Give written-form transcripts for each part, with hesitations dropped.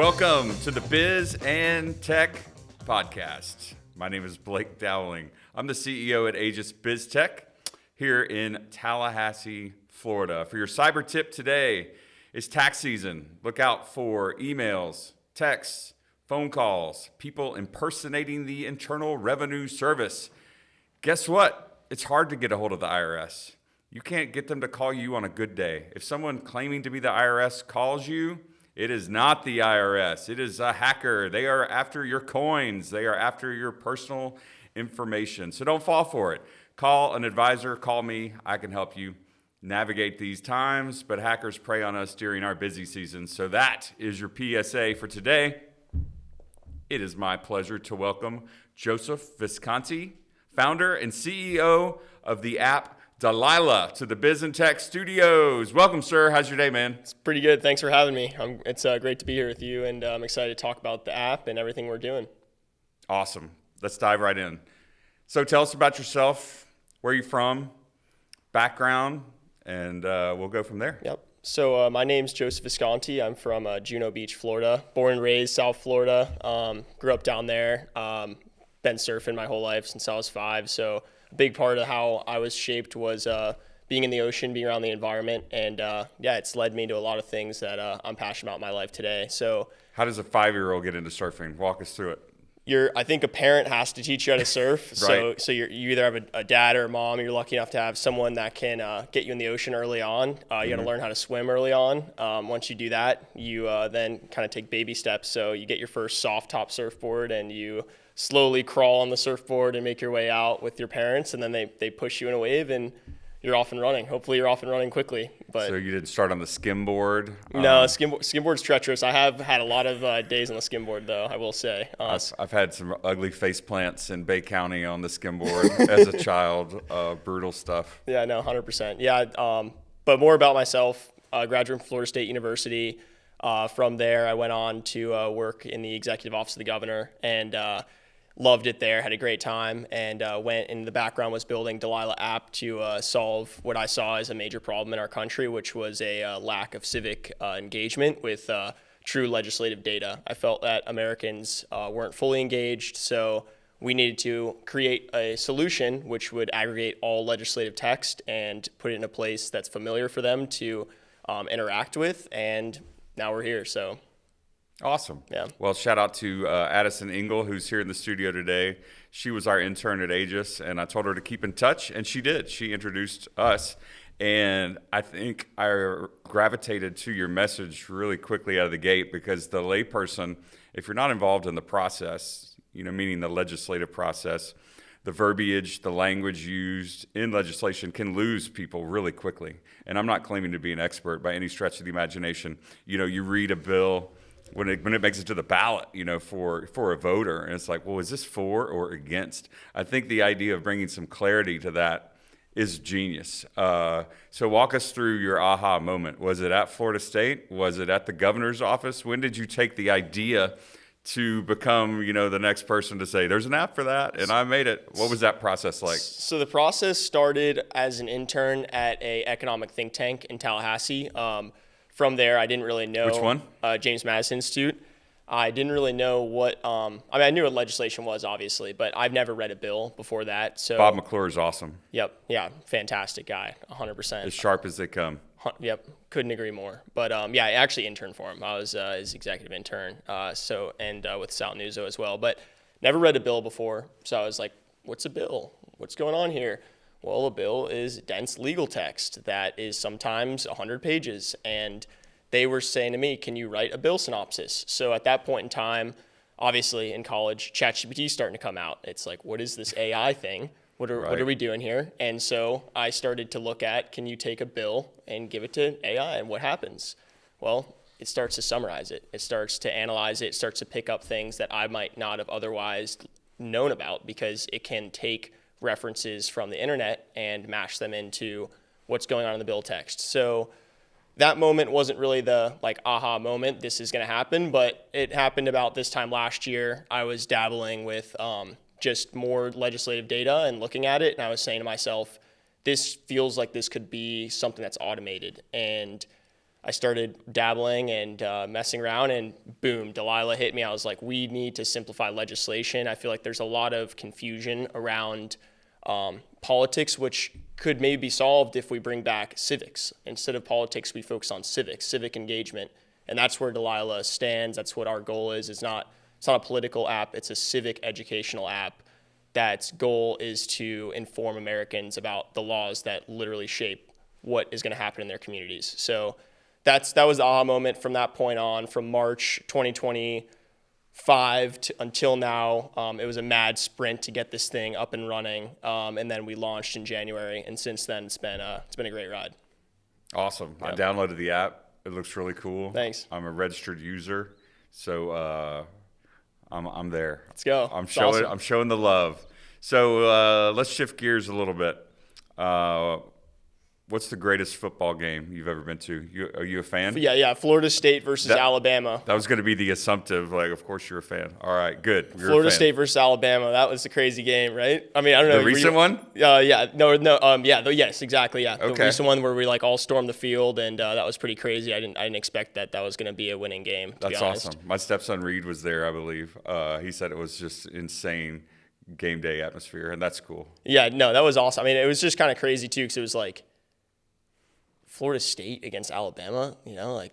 Welcome to the Biz and Tech Podcast. My name is Blake Dowling. I'm the CEO at Aegis Biz Tech here in Tallahassee, Florida. For your cyber tip today, it's tax season. Look out for emails, texts, phone calls, people impersonating the Internal Revenue Service. Guess what? It's hard to get a hold of the IRS. You can't get them to call you on a good day. If someone claiming to be the IRS calls you, it is not the IRS. It is a hacker. They are after your coins. They are after your personal information. So don't fall for it. Call an advisor. Call me. I can help you navigate these times. But hackers prey on us during our busy season. So that is your PSA for today. It is my pleasure to welcome Joseph Visconti, founder and CEO of the app Delilah, to the Biz and Tech Studios. Welcome, sir. How's your day, man? It's pretty good. Thanks for having me. It's great to be here with you, and I'm excited to talk about the app and everything we're doing. Awesome. Let's dive right in. So tell us about yourself, where you're from, background, and we'll go from there. Yep. So my name's Joseph Visconti. I'm from Juno Beach, Florida. Born and raised South Florida. Grew up down there. Been surfing my whole life since I was 5, so a big part of how I was shaped was being in the ocean, being around the environment, and it's led me to a lot of things that I'm passionate about in my life today. So, how does a 5-year-old get into surfing? Walk us through it. I think a parent has to teach you how to surf. Right. So you either have a dad or a mom. You're lucky enough to have someone that can get you in the ocean early on. You got to learn how to swim early on. Once you do that, you then kind of take baby steps. So you get your first soft top surfboard, and you slowly crawl on the surfboard and make your way out with your parents, and then they push you in a wave, and you're off and running. Hopefully you're off and running quickly. But so you didn't start on the skimboard? No, skimboard's treacherous. I have had a lot of days on the skimboard, though, I will say. I've had some ugly face plants in Bay County on the skimboard as a child. Brutal stuff. Yeah, no, 100%. Yeah, but more about myself. Graduated from Florida State University. From there, I went on to work in the executive office of the governor, and loved it there, had a great time, and went in the background was building Delilah app to solve what I saw as a major problem in our country, which was a lack of civic engagement with true legislative data. I felt that Americans weren't fully engaged, so we needed to create a solution which would aggregate all legislative text and put it in a place that's familiar for them to interact with, and now we're here, so. Awesome. Yeah. Well, shout out to Addison Engel, who's here in the studio today. She was our intern at Aegis, and I told her to keep in touch, and she did. She introduced us, and I think I gravitated to your message really quickly out of the gate, because the layperson, if you're not involved in the process, meaning the legislative process, the verbiage, the language used in legislation can lose people really quickly. And I'm not claiming to be an expert by any stretch of the imagination. You read a bill when it makes it to the ballot, for a voter, and it's like, well, is this for or against? I think the idea of bringing some clarity to that is genius. So walk us through your aha moment. Was it at Florida State? Was it at the governor's office? When did you take the idea to become, the next person to say, there's an app for that, and I made it? What was that process like? So the process started as an intern at a economic think tank in Tallahassee. From there, I didn't really know. Which one? James Madison Institute. I didn't really know what, I knew what legislation was, obviously, but I've never read a bill before that. So Bob McClure is awesome. Yep. Yeah. Fantastic guy. 100%. As sharp as they come. Yep. Couldn't agree more. But I actually interned for him. I was his executive intern. With Sal Nuzzo as well, but never read a bill before. So I was like, what's a bill? What's going on here? Well, a bill is dense legal text that is sometimes 100 pages. And they were saying to me, can you write a bill synopsis? So at that point in time, obviously in college, ChatGPT is starting to come out. It's like, what is this AI thing? What are we doing here? And so I started to look at, can you take a bill and give it to AI, and what happens? Well, it starts to summarize it. It starts to analyze it. It starts to pick up things that I might not have otherwise known about, because it can take references from the internet and mash them into what's going on in the bill text. So that moment wasn't really the aha moment, this is going to happen, but it happened about this time last year. I was dabbling with just more legislative data and looking at it, and I was saying to myself, this feels like this could be something that's automated. And I started dabbling and messing around, and boom, Delilah hit me. I was like, we need to simplify legislation. I feel like there's a lot of confusion around politics, which could maybe be solved if we bring back civics. Instead of politics, we focus on civic engagement. And that's where Delilah stands. That's what our goal is. It's not a political app. It's a civic educational app that's goal is to inform Americans about the laws that literally shape what is going to happen in their communities. So that was the aha moment from that point on. From March 2025 until now, it was a mad sprint to get this thing up and running, and then we launched in January. And since then, it's been a great ride. Awesome. Yep. I downloaded the app. It looks really cool. Thanks. I'm a registered user, so I'm there. Let's go. I'm Awesome. showing the love. So let's shift gears a little bit. What's the greatest football game you've ever been to? Are you a fan? Yeah. Florida State versus Alabama. That was going to be the assumptive. Like, of course you're a fan. All right, good. You're Florida State versus Alabama. That was a crazy game, right? I mean, I don't know. The recent one? Yeah. No. Yes, exactly. Yeah. Okay. The recent one where we like all stormed the field, and that was pretty crazy. I didn't expect that was going to be a winning game. That's awesome. My stepson Reed was there, I believe. He said it was just insane game day atmosphere, and that's cool. Yeah. No, that was awesome. I mean, it was just kind of crazy too, because it was like Florida State against Alabama. You know, like,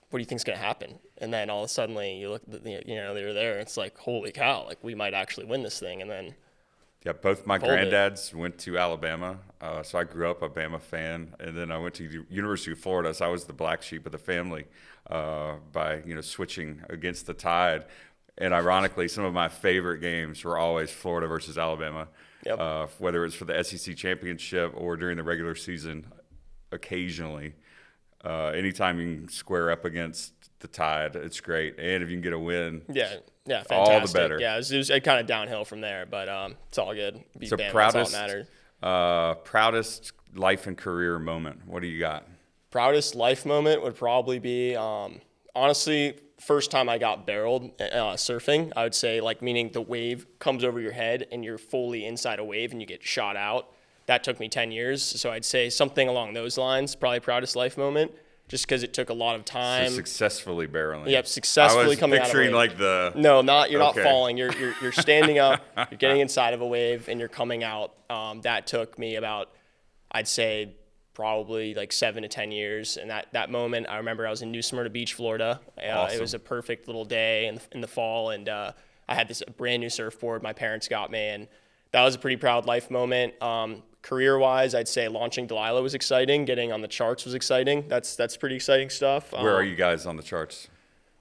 what do you think's going to happen? And then all of a sudden, you look, they were there. It's like, holy cow! Like, we might actually win this thing. And then, yeah, both my granddads went to Alabama, so I grew up a Bama fan, and then I went to the University of Florida, so I was the black sheep of the family by switching against the tide. And ironically, some of my favorite games were always Florida versus Alabama, whether it's for the SEC championship or during the regular season. Occasionally, anytime you can square up against the tide, it's great. And if you can get a win, fantastic. All the better. Yeah, it was kind of downhill from there, but it's all good. So Bama, that's all that matters. Proudest life and career moment. What do you got? Proudest life moment would probably be, honestly, first time I got barreled surfing. I would say, like, meaning the wave comes over your head and you're fully inside a wave and you get shot out. That took me 10 years. So I'd say something along those lines, probably proudest life moment, just because it took a lot of time. So successly barreling. Yep, successfully coming out of a wave. Like the... No, you're not falling. You're standing up, you're getting inside of a wave, and you're coming out. That took me about, I'd say, probably like 7 to 10 years. And that moment, I remember I was in New Smyrna Beach, Florida. Awesome. It was a perfect little day in the fall, and I had this brand new surfboard my parents got me, and that was a pretty proud life moment. Career-wise, I'd say launching Delilah was exciting. Getting on the charts was exciting. That's pretty exciting stuff. Where are you guys on the charts?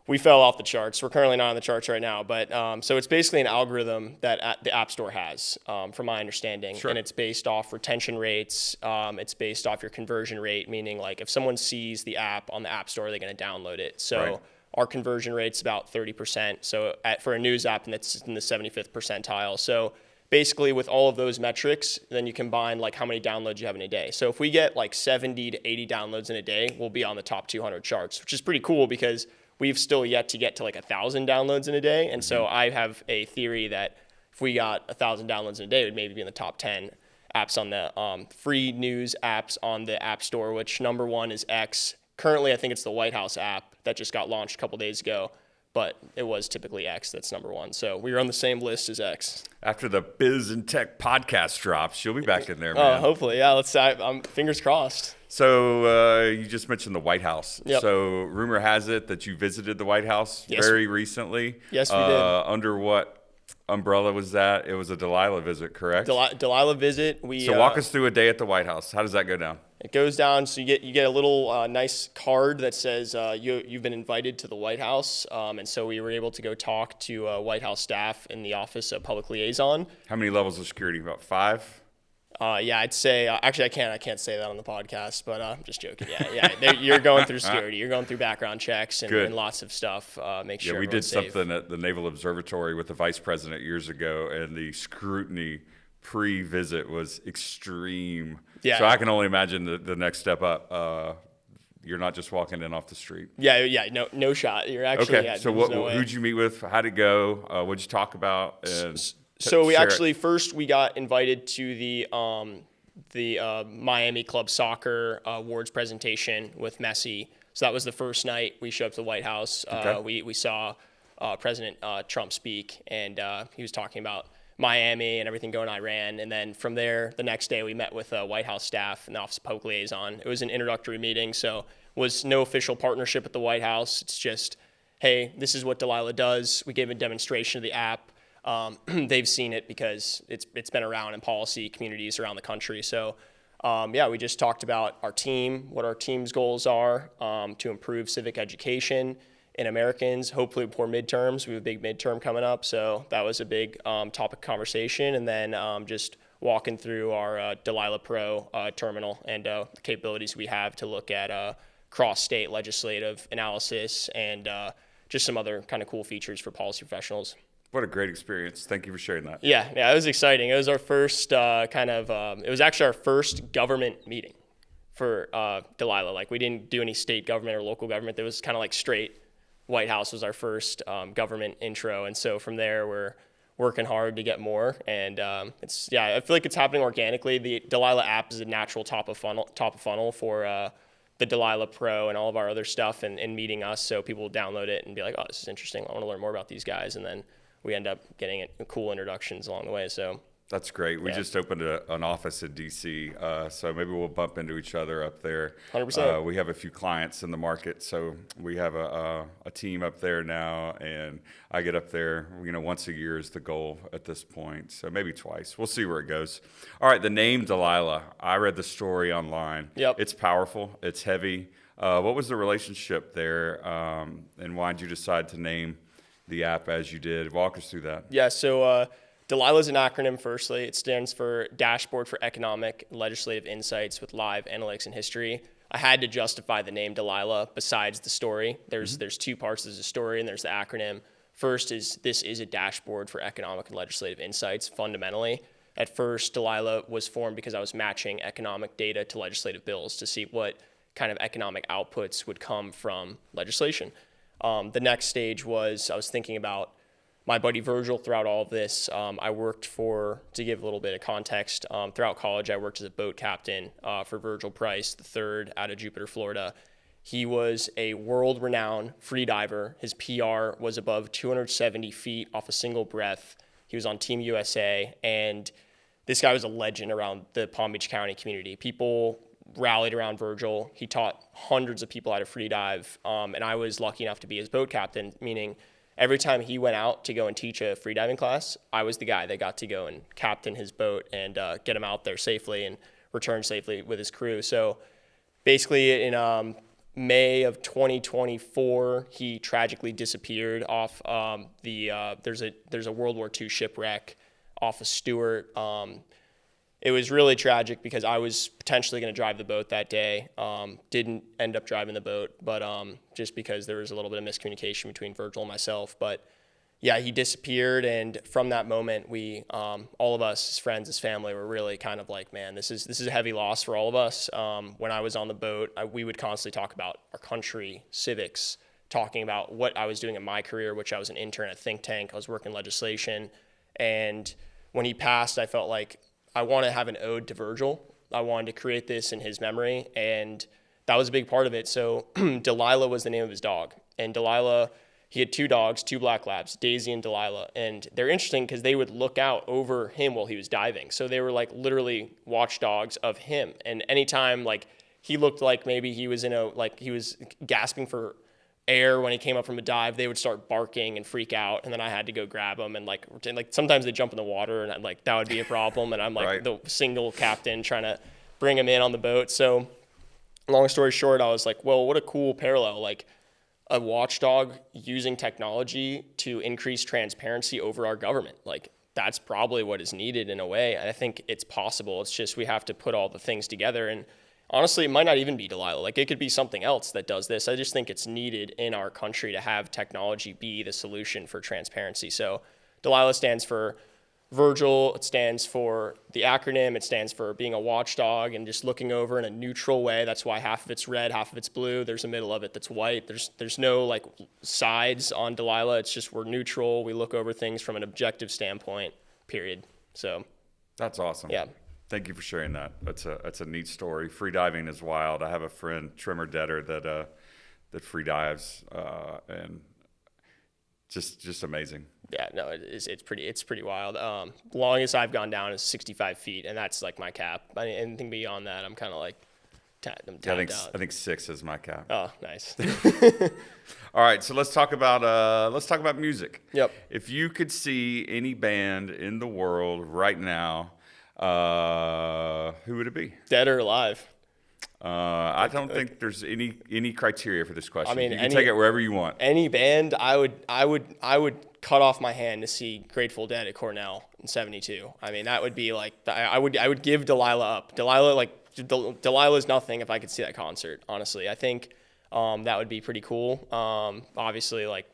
We fell off the charts. We're currently not on the charts right now. But so it's basically an algorithm that the App Store has, from my understanding. Sure. And it's based off retention rates. It's based off your conversion rate, meaning like if someone sees the app on the App Store, they're going to download it. So right. Our conversion rate's about 30%. So for a news app, and that's in the 75th percentile. So basically, with all of those metrics, then you combine like how many downloads you have in a day. So if we get like 70 to 80 downloads in a day, we'll be on the top 200 charts, which is pretty cool because we've still yet to get to like 1,000 downloads in a day. And so I have a theory that if we got 1,000 downloads in a day, we'd maybe be in the top 10 apps on the free news apps on the App Store, which number one is X. Currently, I think it's the White House app that just got launched a couple days ago. But it was typically X that's number one. So we were on the same list as X. After the Biz and Tech podcast drops, you'll be back in there, man. Hopefully, yeah. I'm fingers crossed. So you just mentioned the White House. Yep. So rumor has it that you visited the White House very recently. Yes, we did. Under what umbrella was that? It was a Delilah visit, correct? Delilah visit. So walk us through a day at the White House. How does that go down? It goes down, so you get a little nice card that says you've been invited to the White House, and so we were able to go talk to White House staff in the Office of Public Liaison. How many levels of security? About 5? Yeah, I'd say actually I can't say that on the podcast, but I'm just joking. Yeah. You're going through security, you're going through background checks and lots of stuff. Make sure. Yeah, we did safe. something at the Naval Observatory with the Vice President years ago, and the scrutiny pre-visit was extreme. Yeah. So I can only imagine the next step up. You're not just walking in off the street. Yeah. No shot. You're actually okay. So who'd you meet with? How'd it go? What'd you talk about? And so we actually first we got invited to the Miami Club Soccer awards presentation with Messi. So that was the first night we showed up to the White House. Okay. We saw President Trump speak, and he was talking about Miami and everything going Iran. And then from there, the next day, we met with White House staff and the Office of Public Liaison. It was an introductory meeting, so was no official partnership with the White House. It's just, hey, this is what Delilah does. We gave a demonstration of the app. They've seen it because it's been around in policy communities around the country. So, we just talked about our team, what our team's goals are to improve civic education in Americans, hopefully before midterms. We have a big midterm coming up, so that was a big topic of conversation. And then just walking through our Delilah Pro terminal and the capabilities we have to look at cross-state legislative analysis and just some other kind of cool features for policy professionals. What a great experience. Thank you for sharing that. Yeah, it was exciting. It was our first it was actually our first government meeting for Delilah. Like, we didn't do any state government or local government. It was kind of like straight White House was our first government intro. And so from there, we're working hard to get more. And I feel like it's happening organically. The Delilah app is a natural top of funnel for the Delilah Pro and all of our other stuff and meeting us. So people will download it and be like, oh, this is interesting. I want to learn more about these guys. And then we end up getting cool introductions along the way. So that's great. We just opened an office in D.C., so maybe we'll bump into each other up there. 100%. We have a few clients in the market, so we have a team up there now, and I get up there, once a year is the goal at this point, so maybe twice. We'll see where it goes. All right, the name Delilah. I read the story online. Yep. It's powerful. It's heavy. What was the relationship there, and why did you decide to name the app as you did? Walk us through that. Yeah, so Delilah is an acronym, firstly. It stands for Dashboard for Economic and Legislative Insights with Live Analytics and History. I had to justify the name Delilah besides the story. There's two parts. There's a story and there's the acronym. First this is a dashboard for economic and legislative insights, fundamentally. At first, Delilah was formed because I was matching economic data to legislative bills to see what kind of economic outputs would come from legislation. The next stage was I was thinking about my buddy Virgil throughout all of this. I worked to give a little bit of context, throughout college, I worked as a boat captain for Virgil Price III out of Jupiter, Florida. He was a world-renowned free diver. His PR was above 270 feet off a single breath. He was on Team USA, and this guy was a legend around the Palm Beach County community. People rallied around Virgil. He taught hundreds of people how to free dive, and I was lucky enough to be his boat captain, meaning every time he went out to go and teach a freediving class, I was the guy that got to go and captain his boat and get him out there safely and return safely with his crew. So basically in May of 2024, he tragically disappeared off there's a World War II shipwreck off of Stewart. It was really tragic because I was potentially going to drive the boat that day. Didn't end up driving the boat, but just because there was a little bit of miscommunication between Virgil and myself. But yeah, he disappeared, and from that moment, we all of us, his friends, his family, were really kind of like, man, this is a heavy loss for all of us. When I was on the boat, we would constantly talk about our country, civics, talking about what I was doing in my career, which I was an intern at a think tank. I was working legislation, and when he passed, I felt like I want to have an ode to Virgil. I wanted to create this in his memory, and that was a big part of it. So Delilah was the name of his dog, and Delilah, he had two dogs, two black labs, Daisy and Delilah, and they're interesting because they would look out over him while he was diving. So they were like literally watchdogs of him, and anytime like he looked like maybe he was he was gasping for air when he came up from a dive, they would start barking and freak out, and then I had to go grab them, and like sometimes they jump in the water, and that would be a problem, and I'm like right. The single captain trying to bring him in on the boat. So long story short, I was like, well, what a cool parallel, like a watchdog using technology to increase transparency over our government. Like that's probably what is needed in a way, and I think it's possible. It's just we have to put all the things together, and honestly, it might not even be Delilah. Like, it could be something else that does this. I just think it's needed in our country to have technology be the solution for transparency. So Delilah stands for Virgil. It stands for the acronym. It stands for being a watchdog and just looking over in a neutral way. That's why half of it's red, half of it's blue. There's a middle of it that's white. There's no, like, sides on Delilah. It's just we're neutral. We look over things from an objective standpoint, period. So that's awesome. yeah. Thank you for sharing that. That's a neat story. Free diving is wild. I have a friend, Trimmer Detter, that free dives, and just amazing. Yeah, no, it's pretty wild. Longest I've gone down is 65 feet, and that's like my cap. I mean, anything beyond that, I'm kind of like I'm tapped out. I think 6 is my cap. Oh, nice. All right, so let's talk about music. Yep. If you could see any band in the world right now, who would it be? Dead or alive? I don't think there's any criteria for this question. I mean, you can take it wherever you want. Any band, I would cut off my hand to see Grateful Dead at Cornell in '72. I mean, that would be like I would give Delilah up. Delilah's nothing if I could see that concert. Honestly, I think that would be pretty cool. Obviously, like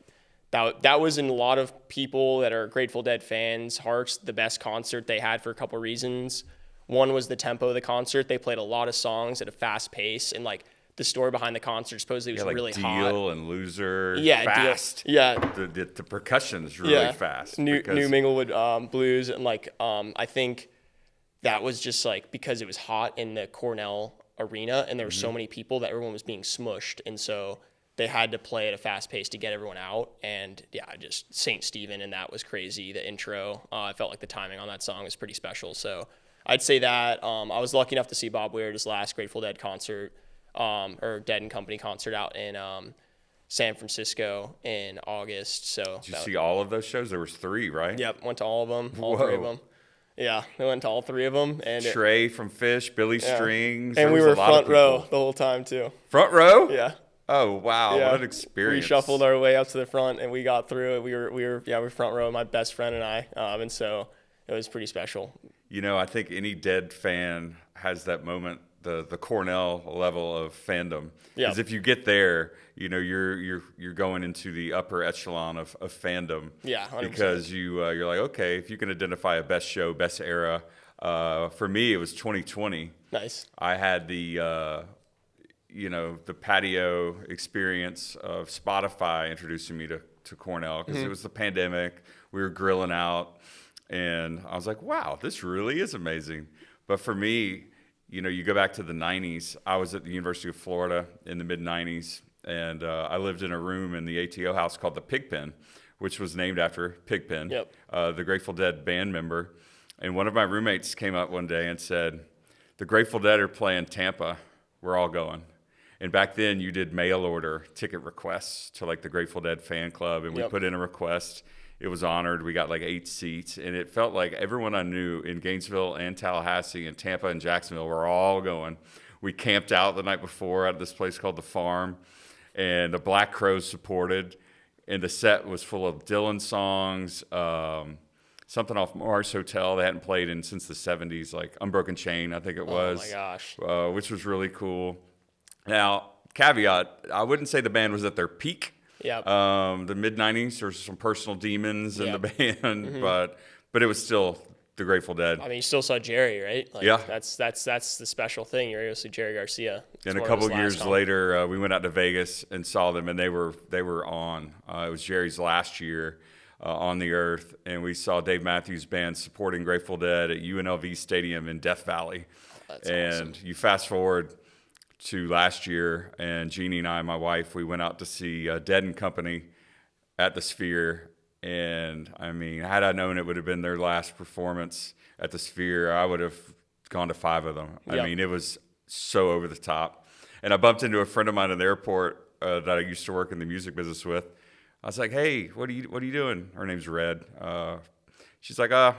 that was in a lot of people that are Grateful Dead fans' hearts the best concert they had for a couple reasons. One was the tempo of the concert. They played a lot of songs at a fast pace, and like the story behind the concert supposedly was really Deal hot. Deal and Loser. Yeah, fast. Yeah. The percussion is really fast. New Minglewood blues, and like I think that was just like because it was hot in the Cornell arena, and there were so many people that everyone was being smushed, and so they had to play at a fast pace to get everyone out. And yeah, just Saint Stephen, and that was crazy. The intro, I felt like the timing on that song was pretty special. So I'd say that. I was lucky enough to see Bob Weird's last Grateful Dead concert, or Dead and Company concert out in San Francisco in August. So did you see all of those shows? There was 3, right? Yep, went to all of them, all 3 of them. Yeah, we went to all 3 of them. And Trey from Fish, Billy Strings. And we were front row the whole time too. Front row? Yeah. Oh wow, yeah. what an experience! We shuffled our way up to the front, and we got through it. We were front row, my best friend and I, and so it was pretty special. You know, I think any Dead fan has that moment, the Cornell level of fandom. Because if you get there, you know you're going into the upper echelon of fandom. Yeah, 100%. Because you're like, okay, if you can identify a best show, best era. For me, it was 2020. Nice. I had the patio experience of Spotify introducing me to Cornell because it was the pandemic. We were grilling out. And I was like, wow, this really is amazing. But for me, you know, you go back to the 90s. I was at the University of Florida in the mid-90s, and I lived in a room in the ATO house called the Pigpen, which was named after Pigpen, the Grateful Dead band member. And one of my roommates came up one day and said, the Grateful Dead are playing Tampa. We're all going. And back then, you did mail order ticket requests to like the Grateful Dead fan club, and we put in a request. It was honored. We got like 8 seats, and it felt like everyone I knew in Gainesville and Tallahassee and Tampa and Jacksonville were all going. We camped out the night before at this place called The Farm, and the Black Crowes supported, and the set was full of Dylan songs, something off Mars Hotel they hadn't played in since the 70s, like Unbroken Chain, I think it was. Oh, my gosh. Which was really cool. Now, caveat, I wouldn't say the band was at their peak. The mid-90s, there was some personal demons in the band, but it was still the Grateful Dead. I mean, you still saw Jerry, right? Like, yeah. That's the special thing. You're able to see Jerry Garcia. And a couple years later, we went out to Vegas and saw them, and they were on. It was Jerry's last year on the earth, and we saw Dave Matthews Band supporting Grateful Dead at UNLV Stadium in Death Valley. That's and awesome. You fast forward to last year, and Jeannie and I, my wife, we went out to see Dead and Company at the Sphere. And I mean, had I known it would have been their last performance at the Sphere, I would have gone to 5 of them. I mean, it was so over the top. And I bumped into a friend of mine at the airport that I used to work in the music business with. I was like, "Hey, what are you doing?" Her name's Red. She's like, going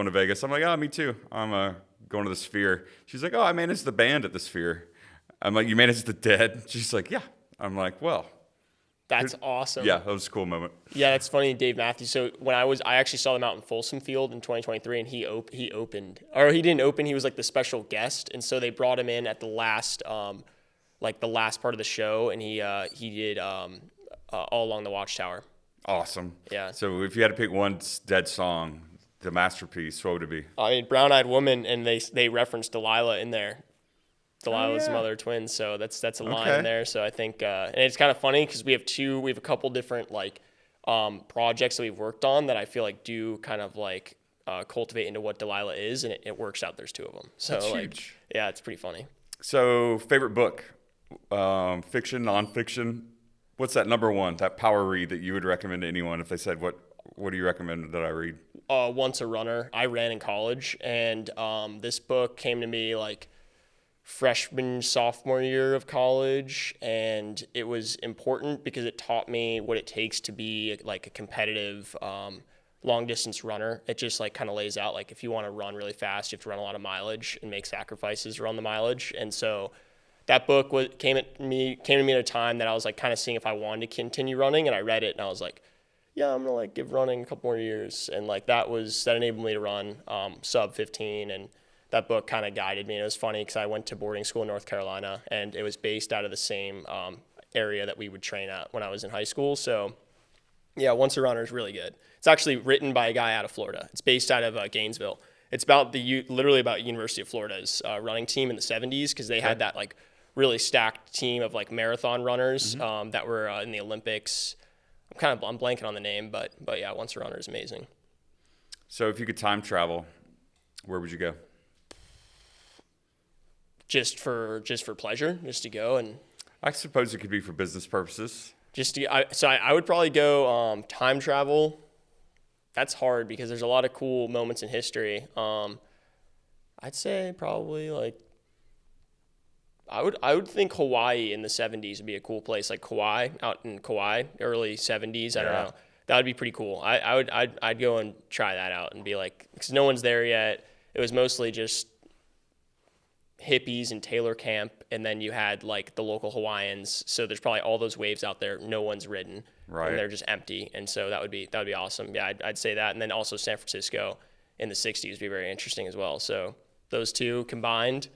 to Vegas. I'm like, "Oh, me too. I'm going to the Sphere." She's like, "Oh, I managed the band at the Sphere." I'm like, "You managed the Dead?" She's like, "Yeah." I'm like, "Well." That's awesome. Yeah, that was a cool moment. Yeah, that's funny, Dave Matthews. So when I actually saw them out in Folsom Field in 2023, and he opened, or he didn't open. He was like the special guest, and so they brought him in at the last, the last part of the show, and he did All Along the Watchtower. Awesome. Yeah. So if you had to pick one Dead song, the masterpiece, what would it be? I mean, Brown Eyed Woman, and they referenced Delilah in there. Delilah's mother twins, so that's a line in there. So I think, and it's kind of funny because we have a couple different projects that we've worked on that I feel like do kind of like cultivate into what Delilah is, and it works out. There's two of them. So That's like, huge. yeah, it's pretty funny. So favorite book, fiction, nonfiction. What's that number one, that power read that you would recommend to anyone if they said, what do you recommend that I read? Once a Runner. I ran in college, and this book came to me like freshman, sophomore year of college, and it was important because it taught me what it takes to be like a competitive long distance runner. It just like kind of lays out like if you want to run really fast, you have to run a lot of mileage and make sacrifices around the mileage. And so that book came to me at a time that I was like kind of seeing if I wanted to continue running, and I read it and I was like, yeah, I'm gonna like give running a couple more years, and like that enabled me to run sub 15, and that book kind of guided me. And it was funny because I went to boarding school in North Carolina, and it was based out of the same area that we would train at when I was in high school. So yeah, Once a Runner is really good. It's actually written by a guy out of Florida. It's based out of Gainesville. It's about literally about University of Florida's running team in the 70s, because they had that like really stacked team of like marathon runners that were in the Olympics. I'm blanking on the name, but yeah, Once a Runner is amazing. So if you could time travel, where would you go? Just for pleasure, just to go and. I suppose it could be for business purposes. I would probably go time travel. That's hard because there's a lot of cool moments in history. I'd say probably like I would think Hawaii in the 70s would be a cool place, like Kauai, out in Kauai, early 70s. I don't know. That would be pretty cool. I'd go and try that out and be like, because no one's there yet. It was mostly just hippies and Taylor camp, and then you had like the local Hawaiians. So there's probably all those waves out there. No one's ridden, right? And they're just empty. And so that would be awesome. Yeah, I'd say that. And then also San Francisco in the 60s would be very interesting as well. So those two combined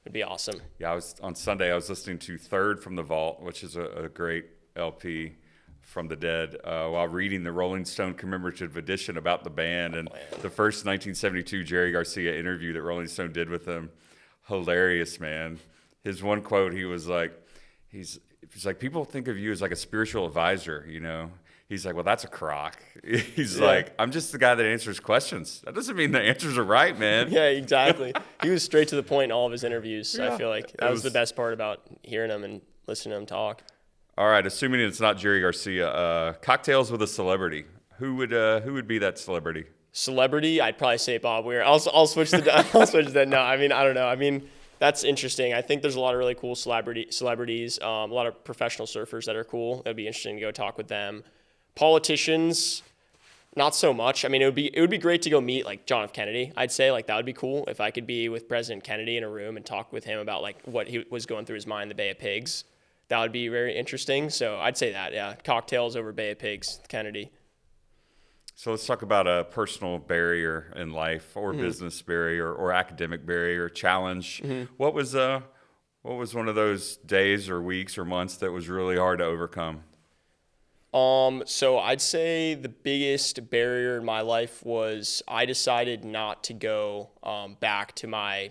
would be awesome. Yeah, on Sunday I was listening to Third from the Vault, which is a great LP from the Dead, while reading the Rolling Stone commemorative edition about the band and the first 1972 Jerry Garcia interview that Rolling Stone did with him. Hilarious, man. His one quote, he was like, he's like, people think of you as like a spiritual advisor, you know? He's like, well, that's a crock. He's like, I'm just the guy that answers questions. That doesn't mean the answers are right, man. Yeah, exactly. He was straight to the point in all of his interviews. Yeah. I feel like that was the best part about hearing him and listening to him talk. All right, assuming it's not Jerry Garcia, cocktails with a celebrity. Who would be that celebrity? Celebrity, I'd probably say Bob Weir. I'll switch I'll switch that. No, I mean, I don't know. I mean, that's interesting. I think there's a lot of really cool celebrities, a lot of professional surfers that are cool. It'd be interesting to go talk with them. Politicians, not so much. I mean, it would be great to go meet like John F. Kennedy. I'd say like that would be cool if I could be with President Kennedy in a room and talk with him about like what he was going through his mind in the Bay of Pigs. That would be very interesting. So I'd say that, yeah, cocktails over Bay of Pigs, Kennedy. So let's talk about a personal barrier in life, or business barrier, or academic barrier, challenge. What was one of those days or weeks or months that was really hard to overcome? So I'd say the biggest barrier in my life was I decided not to go back to my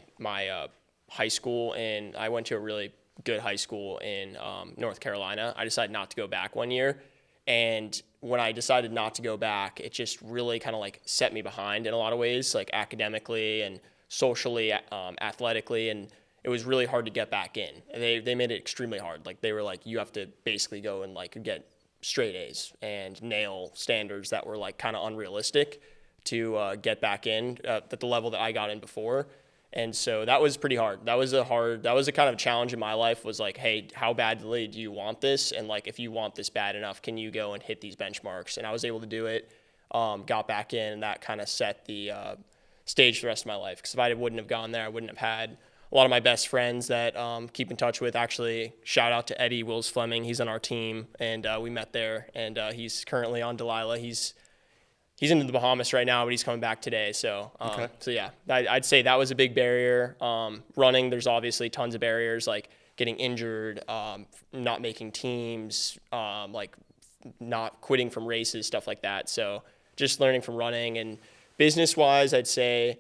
high school, and I went to a really good high school in North Carolina. I decided not to go back one year, and when I decided not to go back, it just really kind of like set me behind in a lot of ways, like academically and socially, athletically, and it was really hard to get back in. They made it extremely hard. Like they were like, you have to basically go and like get straight A's and nail standards that were like kind of unrealistic to get back in at the level that I got in before. And so that was pretty hard. That was a kind of challenge in my life, was like, hey, how badly do you want this? And like, if you want this bad enough, can you go and hit these benchmarks? And I was able to do it, got back in, and that kind of set the stage for the rest of my life. Because if I wouldn't have gone there, I wouldn't have had a lot of my best friends that keep in touch with. Actually, shout out to Eddie Wills Fleming. He's on our team, and we met there, and he's currently on Delilah. He's in the Bahamas right now, but he's coming back today. So, So yeah, I'd say that was a big barrier. Running, there's obviously tons of barriers, like getting injured, not making teams, like not quitting from races, stuff like that. So just learning from running. And business-wise, I'd say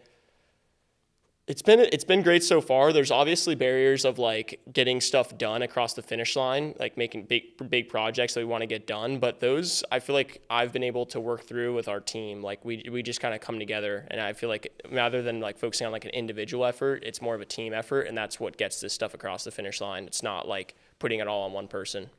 It's been great so far. There's obviously barriers of like getting stuff done across the finish line, like making big projects that we want to get done. But those I feel like I've been able to work through with our team. Like we just kind of come together, and I feel like rather than like focusing on like an individual effort, it's more of a team effort, and that's what gets this stuff across the finish line. It's not like putting it all on one person.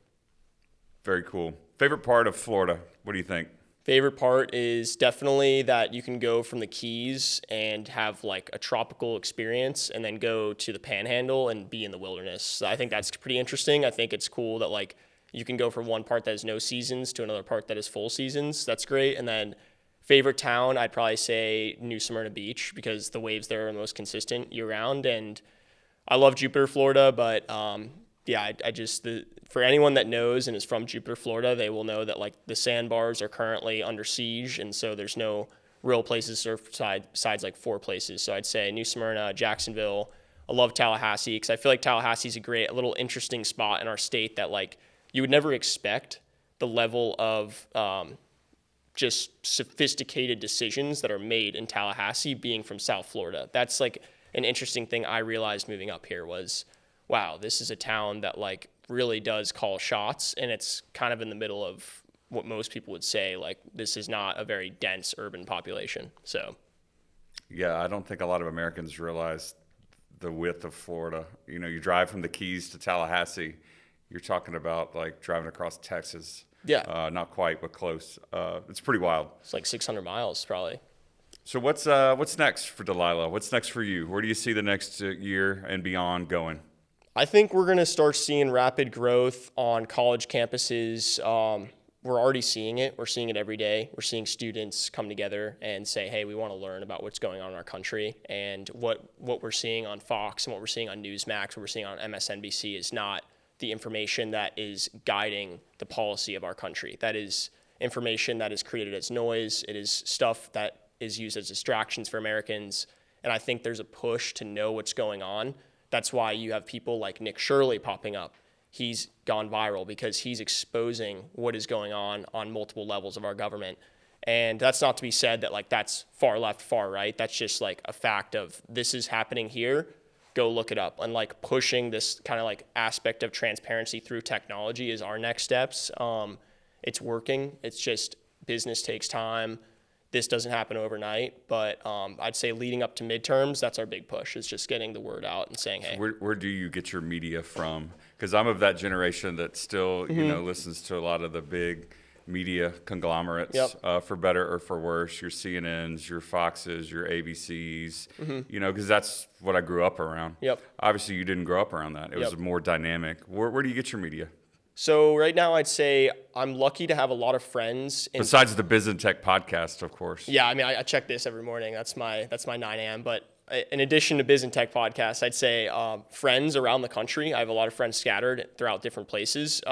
Very cool. Favorite part of Florida? What do you think? Favorite part is definitely that you can go from the Keys and have like a tropical experience and then go to the Panhandle and be in the wilderness. So I think that's pretty interesting. I think it's cool that like you can go from one part that has no seasons to another part that has full seasons. That's great. And then favorite town, I'd probably say New Smyrna Beach because the waves there are the most consistent year round. And I love Jupiter, Florida, but yeah, I just for anyone that knows and is from Jupiter, Florida, they will know that like the sandbars are currently under siege, and so there's no real places to surf besides like 4 places. So I'd say New Smyrna, Jacksonville. I love Tallahassee because I feel like Tallahassee's a little interesting spot in our state that like you would never expect the level of just sophisticated decisions that are made in Tallahassee being from South Florida. That's like an interesting thing I realized moving up here was, wow, this is a town that like really does call shots, and it's kind of in the middle of what most people would say, like this is not a very dense urban population. So Yeah, I don't think a lot of Americans realize the width of Florida. You know, you drive from the Keys to Tallahassee, you're talking about like driving across Texas. yeah, Not quite, but close. It's pretty wild. it's like 600 miles probably. So what's next for Delilah? What's next for you? Where do you see the next year and beyond going? I think we're going to start seeing rapid growth on college campuses. We're already seeing it. We're seeing it every day. We're seeing students come together and say, hey, we want to learn about what's going on in our country. And what we're seeing on Fox and what we're seeing on Newsmax, what we're seeing on MSNBC is not the information that is guiding the policy of our country. That is information that is created as noise. It is stuff that is used as distractions for Americans. And I think there's a push to know what's going on. That's why you have people like Nick Shirley popping up. He's gone viral because he's exposing what is going on multiple levels of our government. And that's not to be said that like that's far left, far right. That's just like a fact of this is happening here. Go look it up. And like pushing this kind of like aspect of transparency through technology is our next steps. It's working. It's just business takes time. This doesn't happen overnight, but I'd say leading up to midterms, that's our big push, is just getting the word out and saying, hey. Where do you get your media from? Because I'm of that generation that still, listens to a lot of the big media conglomerates, Yep. For better or for worse, your CNNs, your Foxes, your ABCs, because that's what I grew up around. Yep. Obviously, you didn't grow up around that. It was Yep. more dynamic. Where do you get your media? So right now I'd say I'm lucky to have a lot of friends. Besides the Biz and Tech podcast, of course. Yeah, I mean, I check this every morning. That's my 9 a.m. But in addition to Biz and Tech podcast, I'd say friends around the country. I have a lot of friends scattered throughout different places,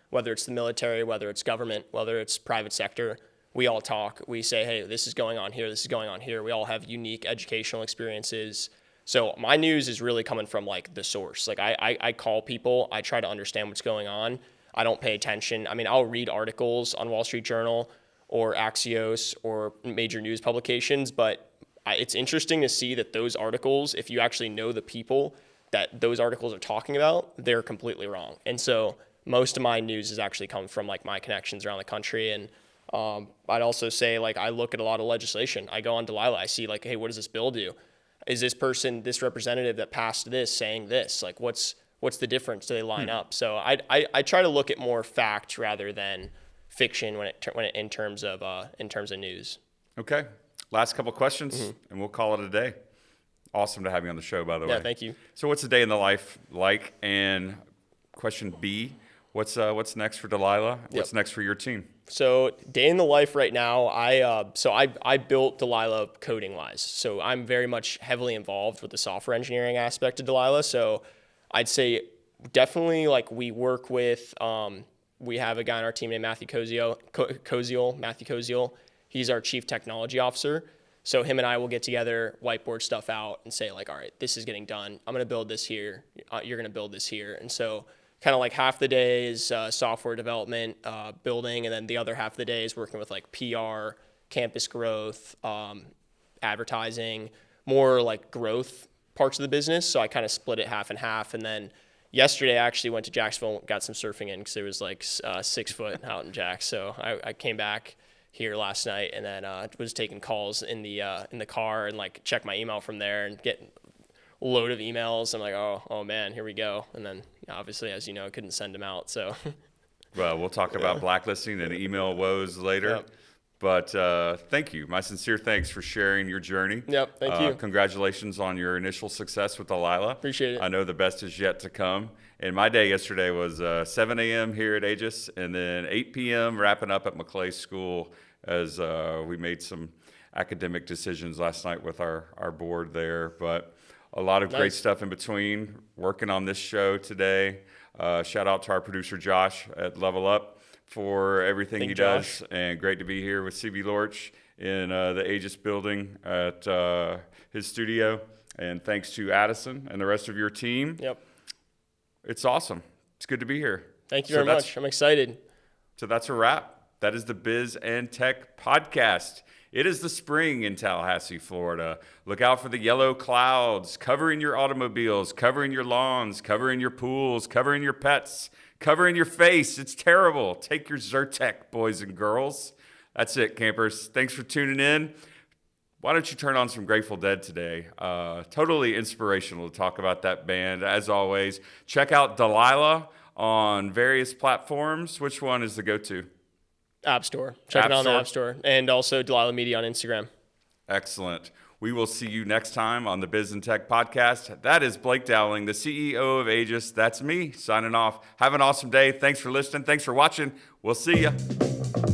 whether it's the military, whether it's government, whether it's private sector. We all talk. We say, hey, this is going on here. This is going on here. We all have unique educational experiences. So my news is really coming from like the source. Like I call people. I try to understand what's going on. I don't pay attention. I mean, I'll read articles on Wall Street Journal or Axios or major news publications, but it's interesting to see that those articles, if you actually know the people that those articles are talking about, they're completely wrong. And so most of my news is actually come from like my connections around the country. And I'd also say like I look at a lot of legislation. I go on Delilah. I see like, hey, what does this bill do? Is this person, this representative that passed this saying this? Like what's the difference? Do they line up? So I try to look at more fact rather than fiction in terms of news. Okay. Last couple questions, and we'll call it a day. Awesome to have you on the show, by the way. Yeah, thank you. So what's a day in the life like? And question B, what's next for Delilah? What's next for your team? So day in the life right now, I built Delilah coding wise. So I'm very much heavily involved with the software engineering aspect of Delilah. So I'd say definitely like we work with, we have a guy on our team named Matthew Koziel. He's our chief technology officer. So him and I will get together, whiteboard stuff out and say like, all right, this is getting done. I'm going to build this here. You're going to build this here. And so kind of like half the day is software development, building. And then the other half of the day is working with like PR, campus growth, advertising, more like growth parts of the business. So I kind of split it half and half. And then yesterday I actually went to Jacksonville and got some surfing in because it was like 6 foot out in Jax. So I came back here last night and then was taking calls in the car and like check my email from there and get a load of emails. I'm like, oh man, here we go. And then obviously, as you know, I couldn't send them out. So well, we'll talk about blacklisting and email woes later. Yep. But thank you. My sincere thanks for sharing your journey. Yep, thank you. Congratulations on your initial success with Delilah. Appreciate it. I know the best is yet to come. And my day yesterday was 7 a.m. here at Aegis and then 8 p.m. wrapping up at McClay School as we made some academic decisions last night with our board there. But a lot of great stuff in between, working on this show today. Shout out to our producer, Josh, at Level Up for everything he does. And great to be here with CB Lorch in the Aegis building at his studio. And thanks to Addison and the rest of your team. Yep. It's awesome. It's good to be here. Thank you very much. I'm excited. So that's a wrap. That is the Biz and Tech podcast. It is the spring in Tallahassee, Florida. Look out for the yellow clouds covering your automobiles, covering your lawns, covering your pools, covering your pets, covering your face. It's terrible. Take your Zyrtec, boys and girls. That's it, campers. Thanks for tuning in. Why don't you turn on some Grateful Dead today? Totally inspirational to talk about that band. As always, check out Delilah on various platforms. Which one is the go-to? App Store. Check it out on the App Store. And also Delilah Media on Instagram. Excellent. We will see you next time on the Biz and Tech podcast. That is Blake Dowling, the CEO of Aegis. That's me signing off. Have an awesome day. Thanks for listening. Thanks for watching. We'll see you.